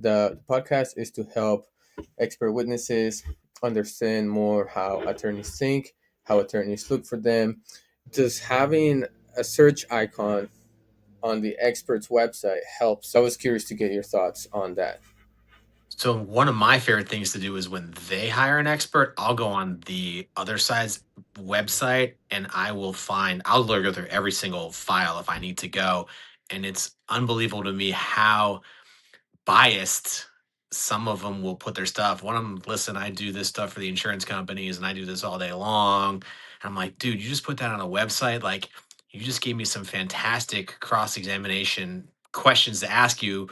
The podcast is to help expert witnesses understand more how attorneys think, how attorneys look for them. Does having a search icon on the expert's website helps? I was curious to get your thoughts on that. So one of my favorite things to do is when they hire an expert, I'll go on the other side's website and I'll go through every single file if I need to go. And it's unbelievable to me how biased some of them will put their stuff. One of them, listen, I do this stuff for the insurance companies and I do this all day long. And I'm like, dude, you just put that on a website. Like, you just gave me some fantastic cross examination questions to ask you.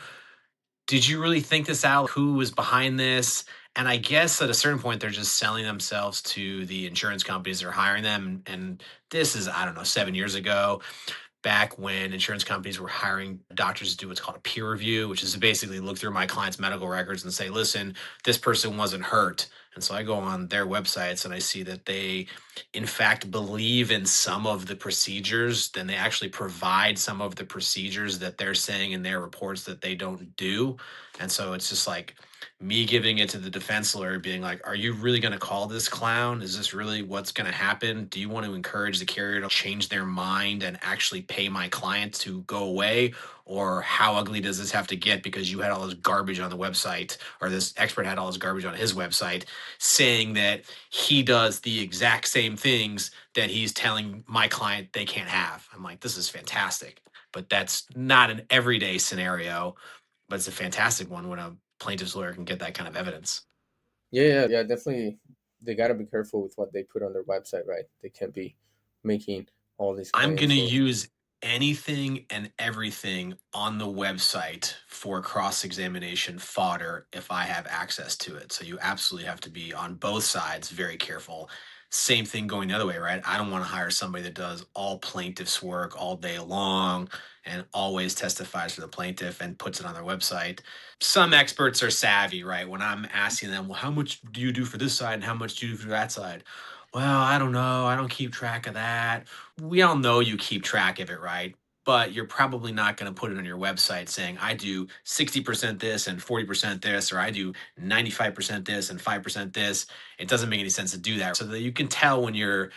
Did you really think this out? Who was behind this? And I guess at a certain point, they're just selling themselves to the insurance companies that are hiring them. And this is, I don't know, 7 years ago, back when insurance companies were hiring doctors to do what's called a peer review, which is to basically look through my client's medical records and say, listen, this person wasn't hurt. And so I go on their websites and I see that they, in fact, believe in some of the procedures. Then they actually provide some of the procedures that they're saying in their reports that they don't do. And so it's just like me giving it to the defense lawyer, being like, are you really going to call this clown? Is this really what's going to happen? Do you want to encourage the carrier to change their mind and actually pay my client to go away? Or how ugly does this have to get because you had all this garbage on the website, or this expert had all this garbage on his website saying that he does the exact same things that he's telling my client they can't have? I'm like, this is fantastic. But that's not an everyday scenario, but it's a fantastic one when a plaintiff's lawyer can get that kind of evidence. Yeah, definitely. They got to be careful with what they put on their website, right? They can't be making all these I'm going claims to or use anything and everything on the website for cross examination fodder if I have access to it. So you absolutely have to be on both sides very careful. Same thing going the other way, right? I don't want to hire somebody that does all plaintiff's work all day long and always testifies for the plaintiff and puts it on their website. Some experts are savvy, right? When I'm asking them, well, how much do you do for this side and how much do you do for that side? Well, I don't know. I don't keep track of that. We all know you keep track of it, right? But you're probably not going to put it on your website saying, I do 60% this and 40% this, or I do 95% this and 5% this. It doesn't make any sense to do that. So that you can tell when you're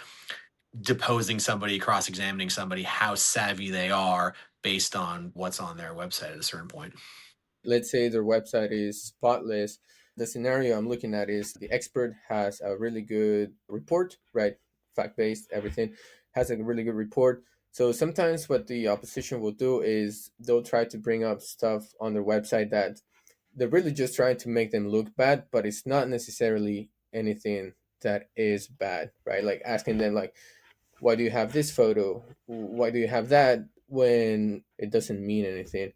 deposing somebody, cross examining somebody, how savvy they are based on what's on their website at a certain point. let's say their website is spotless. The scenario I'm looking at is the expert has a really good report, right? Fact based, everything has a really good report. So sometimes what the opposition will do is they'll try to bring up stuff on their website that they're really just trying to make them look bad, but it's not necessarily anything that is bad, right? Like asking them like, why do you have this photo? Why do you have that when it doesn't mean anything?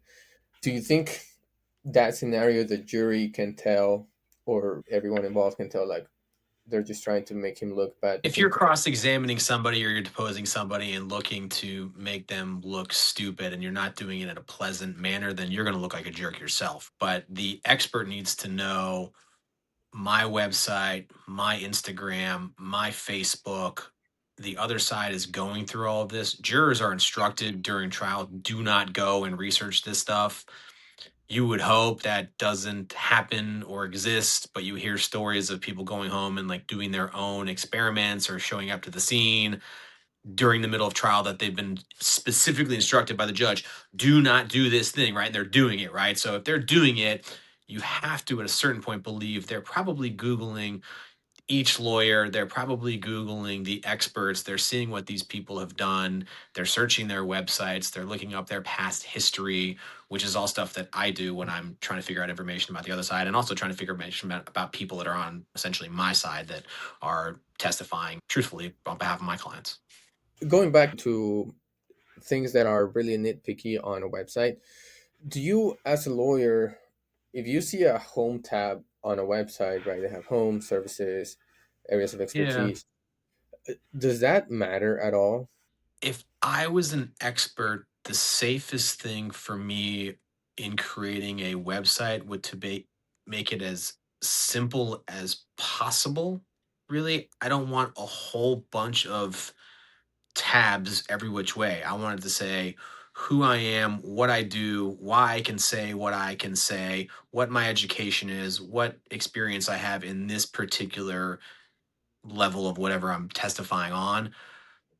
Do you think that scenario the jury can tell or everyone involved can tell like they're just trying to make him look bad? If you're cross examining somebody or you're deposing somebody and looking to make them look stupid and you're not doing it in a pleasant manner, then you're going to look like a jerk yourself. But the expert needs to know my website, my Instagram, my Facebook. The other side is going through all of this. Jurors are instructed during trial, do not go and research this stuff. You would hope that doesn't happen or exist, but you hear stories of people going home and like doing their own experiments or showing up to the scene during the middle of trial that they've been specifically instructed by the judge, do not do this thing, right? And they're doing it, right? So if they're doing it, you have to at a certain point believe they're probably Googling each lawyer, they're probably Googling the experts, they're seeing what these people have done, they're searching their websites, they're looking up their past history, which is all stuff that I do when I'm trying to figure out information about the other side and also trying to figure out information about people that are on essentially my side that are testifying truthfully on behalf of my clients. Going back to things that are really nitpicky on a website, do you as a lawyer, if you see a home tab on a website, right, they have home services, areas of Yeah. expertise, does that matter at all? If I was an expert, the safest thing for me in creating a website would to be make it as simple as possible. Really, I don't want a whole bunch of tabs every which way. I wanted to say who I am, what I do, why I can say what I can say, what my education is, what experience I have in this particular level of whatever I'm testifying on.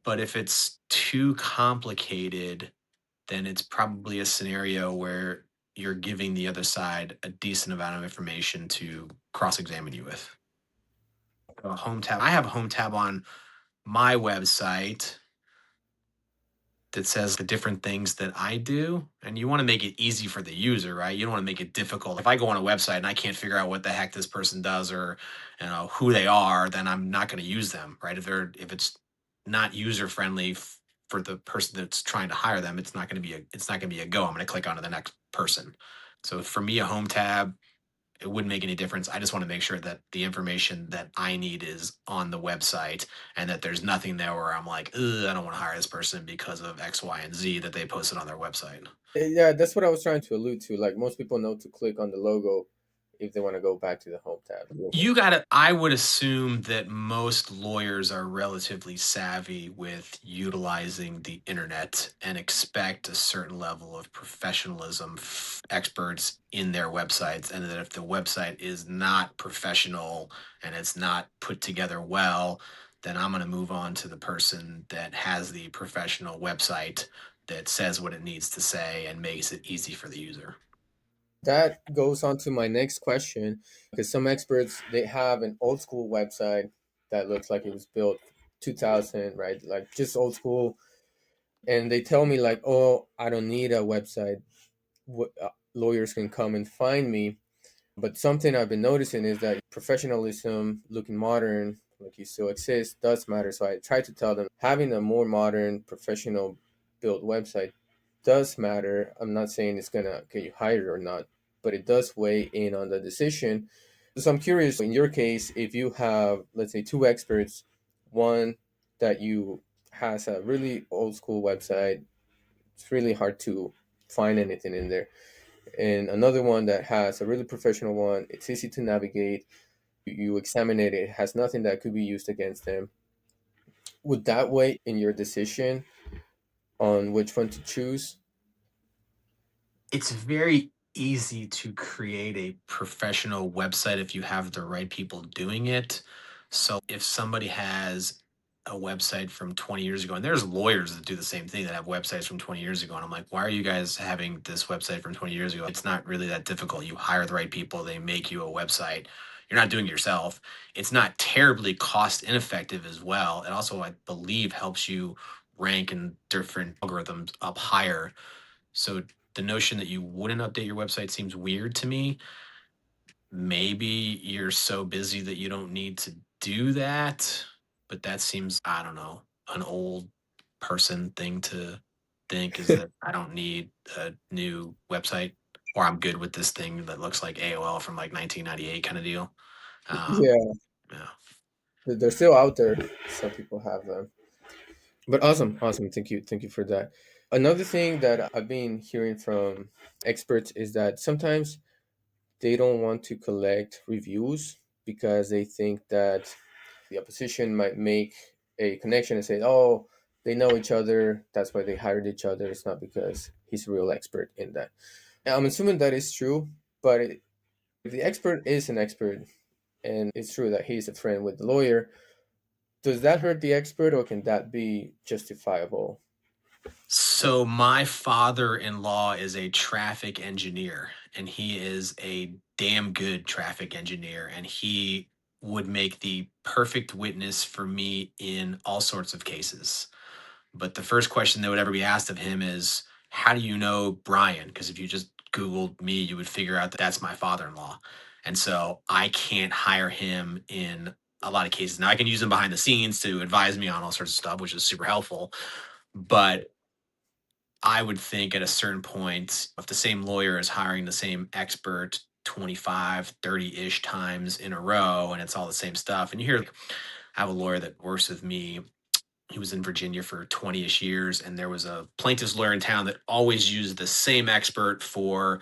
But if it's too complicated, then it's probably a scenario where you're giving the other side a decent amount of information to cross examine you with. A home tab. I have a home tab on my website that says the different things that I do. And you want to make it easy for the user, right? You don't want to make it difficult. If I go on a website and I can't figure out what the heck this person does or who they are, then I'm not going to use them, right? If it's not user friendly for the person that's trying to hire them, it's not going to be a go. I'm going to click on to the next person. So for me, a home tab, it wouldn't make any difference. I just want to make sure that the information that I need is on the website and that there's nothing there where I'm like, ugh, I don't want to hire this person because of X, Y, and Z that they posted on their website. Yeah, that's what I was trying to allude to. Like most people know to click on the logo if they want to go back to the home tab. I would assume that most lawyers are relatively savvy with utilizing the internet and expect a certain level of professionalism experts in their websites. And that if the website is not professional and it's not put together well, then I'm going to move on to the person that has the professional website that says what it needs to say and makes it easy for the user. That goes on to my next question because some experts they have an old school website that looks like it was built 2000, right? Like just old school, and they tell me like, "Oh, I don't need a website. Lawyers can come and find me." But something I've been noticing is that professionalism, looking modern, like you still exist, does matter. So I try to tell them having a more modern, professional built website does matter. I'm not saying it's gonna get you hired or not, but it does weigh in on the decision. So I'm curious, in your case, if you have, let's say, two experts, one that you has a really old school website, it's really hard to find anything in there, and another one that has a really professional one. It's easy to navigate. You examine it, it has nothing that could be used against them. Would that weigh in your decision on which one to choose? It's very easy to create a professional website if you have the right people doing it. So if somebody has a website from 20 years ago, and there's lawyers that do the same thing that have websites from 20 years ago, and I'm like, why are you guys having this website from 20 years ago? It's not really that difficult. You hire the right people, they make you a website. You're not doing it yourself. It's not terribly cost ineffective as well. It also, I believe, helps you rank in different algorithms up higher. So the notion that you wouldn't update your website seems weird to me. Maybe you're so busy that you don't need to do that, but that seems, I don't know, an old person thing to think is that I don't need a new website or I'm good with this thing that looks like AOL from like 1998 kind of deal. Yeah, Yeah. they're still out there. Some people have them. But awesome, awesome. Thank you for that. Another thing that I've been hearing from experts is that sometimes they don't want to collect reviews because they think that the opposition might make a connection and say, "Oh, they know each other. That's why they hired each other. It's not because he's a real expert in that." And I'm assuming that is true, but if the expert is an expert and it's true that he's a friend with the lawyer, does that hurt the expert or can that be justifiable? So my father-in-law is a traffic engineer and he is a damn good traffic engineer and he would make the perfect witness for me in all sorts of cases. But the first question that would ever be asked of him is, how do you know Brian? Because if you just Googled me, you would figure out that that's my father-in-law. And so I can't hire him in a lot of cases. Now I can use him behind the scenes to advise me on all sorts of stuff, which is super helpful. But I would think at a certain point, if the same lawyer is hiring the same expert 25, 30-ish times in a row, and it's all the same stuff. And you hear, I have a lawyer that works with me. He was in Virginia for 20-ish years, and there was a plaintiff's lawyer in town that always used the same expert for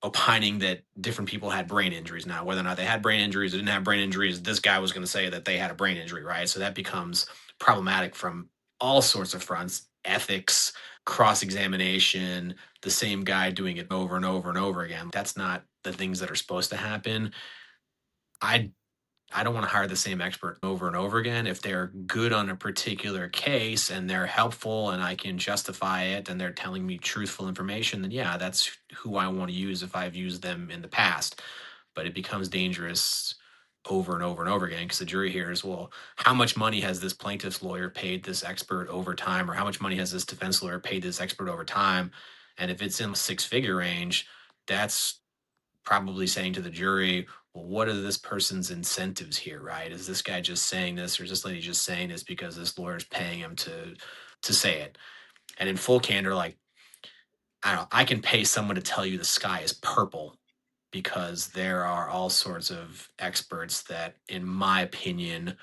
opining that different people had brain injuries. Now, whether or not they had brain injuries or didn't have brain injuries, this guy was going to say that they had a brain injury, right? So that becomes problematic from all sorts of fronts. ethics, cross examination, the same guy doing it over and over and over again. That's not the things that are supposed to happen. I I don't want to hire the same expert over and over again. If they're good on a particular case and they're helpful and I can justify it and they're telling me truthful information, then yeah, that's who I want to use if I've used them in the past. But it becomes dangerous over and over and over again because the jury hears, well, how much money has this plaintiff's lawyer paid this expert over time? Or how much money has this defense lawyer paid this expert over time? And if it's in a six-figure range, that's probably saying to the jury, well, what are this person's incentives here, right? Is this guy just saying this, or is this lady just saying this because this lawyer's paying him to say it? And in full candor, like, I don't know, I can pay someone to tell you the sky is purple because there are all sorts of experts that, in my opinion,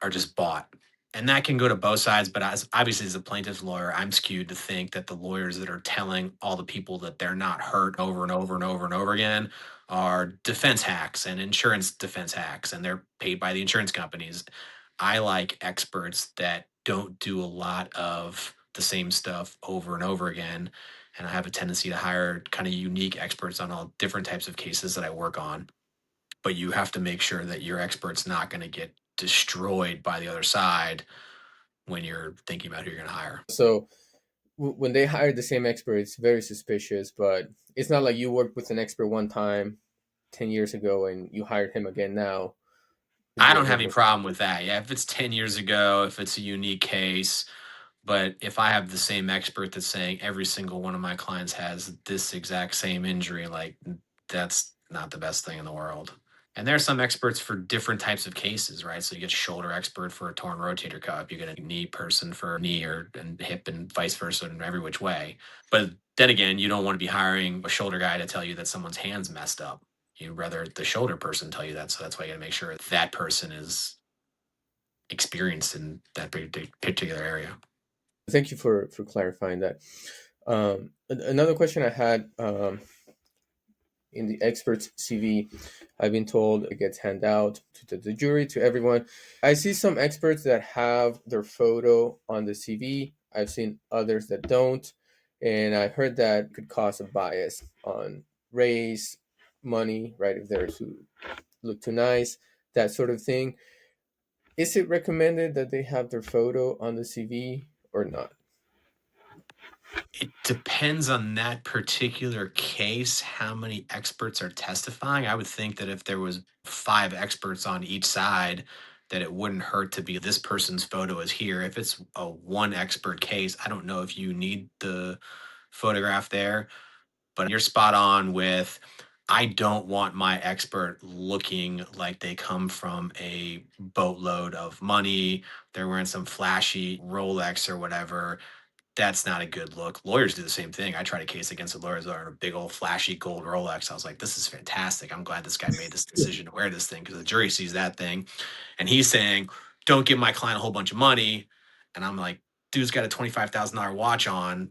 are just bought. And that can go to both sides, but as obviously as a plaintiff's lawyer, I'm skewed to think that the lawyers that are telling all the people that they're not hurt over and over and over and over again are defense hacks and insurance defense hacks, and they're paid by the insurance companies. I like experts that don't do a lot of the same stuff over and over again. And I have a tendency to hire kind of unique experts on all different types of cases that I work on, but you have to make sure that your expert's not going to get destroyed by the other side when you're thinking about who you're going to hire. So when they hire the same expert, it's very suspicious. But it's not like you worked with an expert one time 10 years ago and you hired him again now. Is I what don't you're have any more. problem with that. Yeah, if it's 10 years ago, if it's a unique case, but if I have the same expert that's saying every single one of my clients has this exact same injury, like that's not the best thing in the world. And there are some experts for different types of cases, right? So you get a shoulder expert for a torn rotator cuff, you get a knee person for knee or and hip and vice versa in every which way. But then again, you don't want to be hiring a shoulder guy to tell you that someone's hand's messed up. You'd rather the shoulder person tell you that. So that's why you got to make sure that person is experienced in that particular area. Thank you for clarifying that. Another question I had, in the expert's CV, I've been told it gets handed out to the jury, to everyone. I see some experts that have their photo on the CV. I've seen others that don't. And I heard that could cause a bias on race, money, right? If they're too look too nice, that sort of thing. Is it recommended that they have their photo on the CV or not? It depends on that particular case, how many experts are testifying. I would think that if there was 5 experts on each side, that it wouldn't hurt to be this person's photo is here. If it's a one expert case, I don't know if you need the photograph there, but you're spot on with I don't want my expert looking like they come from a boatload of money. They're wearing some flashy Rolex or whatever. That's not a good look. Lawyers do the same thing. I tried a case against a lawyer that wearing a big old flashy gold Rolex. I was like, this is fantastic. I'm glad this guy made this decision to wear this thing because the jury sees that thing. And he's saying, don't give my client a whole bunch of money. And I'm like, dude's got a $25,000 watch on.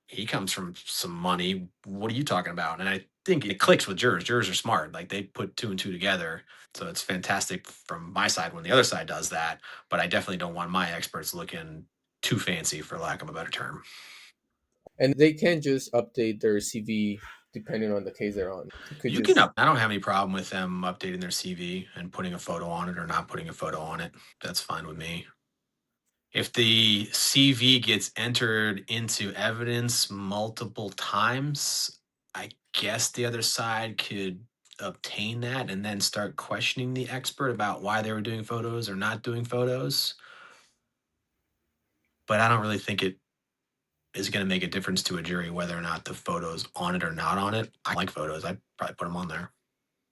He comes from some money. What are you talking about? And I think it clicks with jurors. Jurors are smart. Like they put two and two together. So it's fantastic from my side when the other side does that. But I definitely don't want my experts looking too fancy, for lack of a better term. And they can just update their CV depending on the case they're on. It could You can just. up. I don't have any problem with them updating their CV and putting a photo on it or not putting a photo on it. That's fine with me. If the CV gets entered into evidence multiple times, I guess the other side could obtain that and then start questioning the expert about why they were doing photos or not doing photos. But I don't really think it is going to make a difference to a jury whether or not the photo's on it or not on it. I like photos. I'd probably put them on there.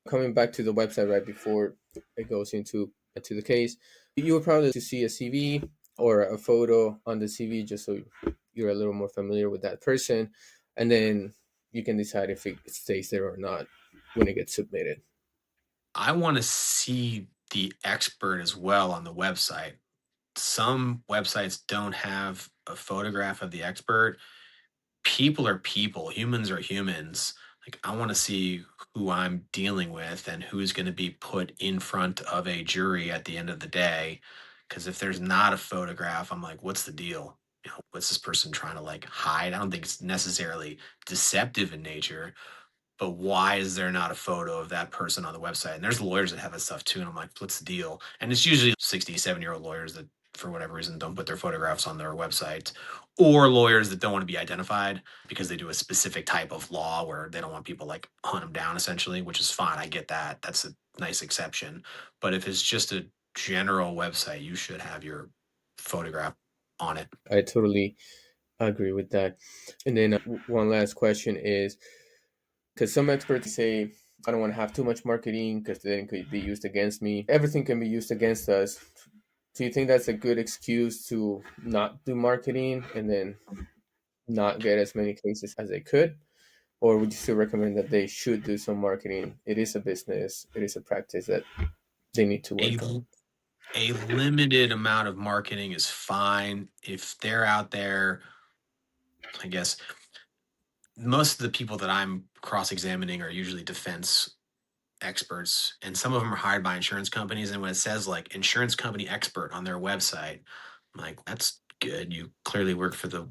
Coming back to the website right before it goes into the case, you would probably to see a CV or a photo on the CV just so you're a little more familiar with that person, and then you can decide if it stays there or not when it gets submitted. I want to see the expert as well on the website. Some websites don't have a photograph of the expert. People are people, humans are humans. Like, I want to see who I'm dealing with and who's going to be put in front of a jury at the end of the day. Because if there's not a photograph, I'm like, what's the deal? What's this person trying to like hide? I don't think it's necessarily deceptive in nature, but why is there not a photo of that person on the website? And there's lawyers that have that stuff too. And I'm like, what's the deal? And it's usually 67-year-old lawyers that, for whatever reason, don't put their photographs on their website, or lawyers that don't want to be identified because they do a specific type of law where they don't want people like hunt them down, essentially, which is fine. I get that. That's a nice exception. But if it's just a general website, you should have your photograph on it. I totally agree with that. And then one last question is, because some experts say, I don't want to have too much marketing because then it could be used against me. Everything can be used against us. Do you think that's a good excuse to not do marketing and then not get as many cases as they could? Or would you still recommend that they should do some marketing? It is a business, it is a practice that they need to A work on. a limited amount of marketing is fine if they're out there. I guess most of the people that I'm cross-examining are usually defense experts, and some of them are hired by insurance companies. And when it says like insurance company expert on their website, I'm like, that's good. You clearly work for the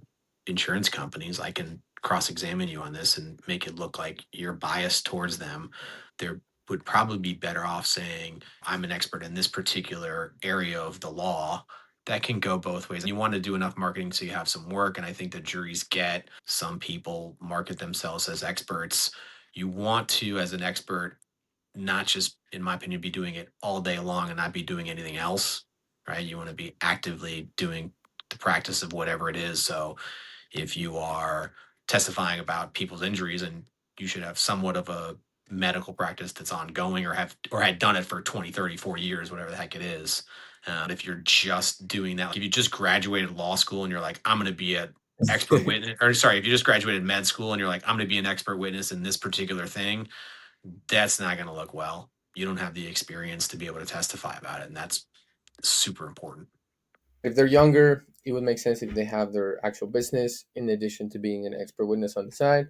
insurance companies. I can cross-examine you on this and make it look like you're biased towards them. There would probably be better off saying, I'm an expert in this particular area of the law. That can go both ways. You want to do enough marketing so you have some work. And I think the juries get some people market themselves as experts. You want to, as an expert, not just, in my opinion, be doing it all day long and not be doing anything else, right? You want to be actively doing the practice of whatever it is. So if you are testifying about people's injuries, and you should have somewhat of a medical practice that's ongoing, or have or had done it for 20, 30, 40 years, whatever the heck it is. If you're just doing that, like if you just graduated law school and you're like, I'm going to be an expert witness, or sorry, if you just graduated med school and you're like, I'm going to be an expert witness in this particular thing, that's not going to look well. You don't have the experience to be able to testify about it. And that's super important. If they're younger, it would make sense if they have their actual business in addition to being an expert witness on the side.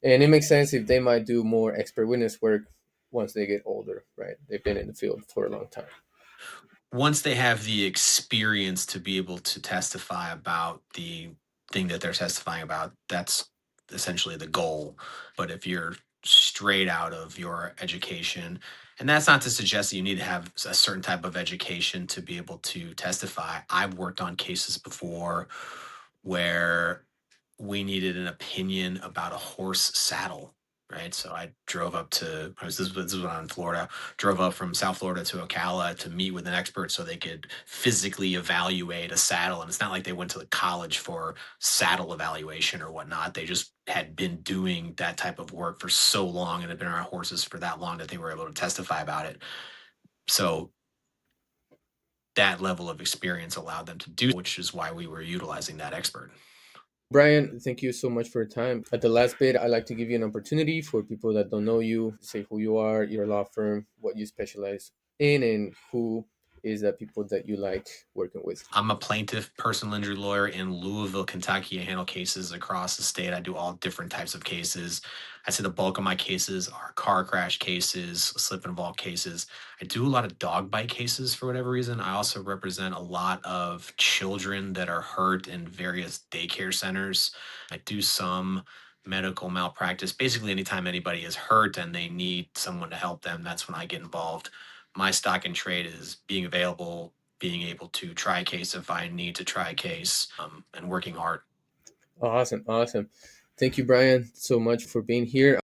And it makes sense if they might do more expert witness work once they get older, right? They've been in the field for a long time. Once they have the experience to be able to testify about the thing that they're testifying about, that's essentially the goal. But if you're straight out of your education, and that's not to suggest that you need to have a certain type of education to be able to testify. I've worked on cases before where we needed an opinion about a horse saddle, right? So I drove up to, this is when I'm in Florida, drove up from South Florida to Ocala to meet with an expert so they could physically evaluate a saddle. And it's not like they went to the college for saddle evaluation or whatnot. They just had been doing that type of work for so long and had been around horses for that long that they were able to testify about it. So that level of experience allowed them to do, which is why we were utilizing that expert. Brian, thank you so much for your time. At the last bit, I'd like to give you an opportunity for people that don't know you, say who you are, your law firm, what you specialize in, and who is the people that you like working with. I'm a plaintiff personal injury lawyer in Louisville, Kentucky. I handle cases across the state. I do all different types of cases. I say the bulk of my cases are car crash cases, slip and fall cases. I do a lot of dog bite cases for whatever reason. I also represent a lot of children that are hurt in various daycare centers. I do some medical malpractice. Basically, anytime anybody is hurt and they need someone to help them, that's when I get involved. My stock in trade is being available, being able to try a case if I need to try a case, and working hard. Awesome. Awesome. Thank you, Brian, so much for being here.